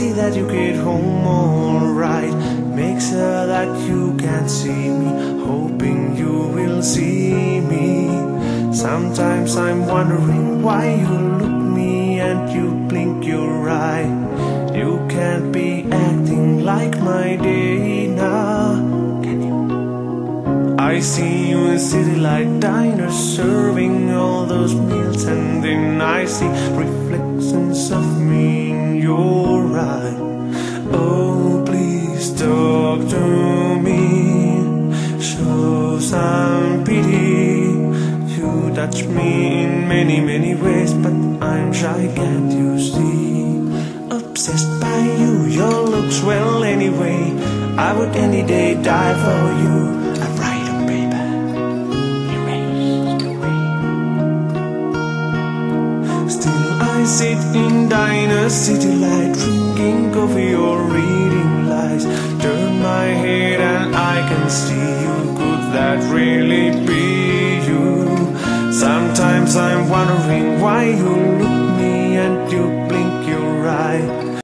see that you get home alright. Make sure that you can see me, hoping you will see me. Sometimes I'm wondering why you look me and you blink your eye. You can't be acting like my day now. I see you in city light diners serving all those meals, and then I see reflections of me in your eye. Oh, please talk to me, show some pity. You touch me in many, many ways, but I'm shy, can't you see? Obsessed by you, your looks well anyway. I would any day die for you. I write on paper, erased away. Still I sit in diner, city light, drinking coffee or reading lies. Turn my head and I can see you. Could that really be you? Sometimes I'm wondering why you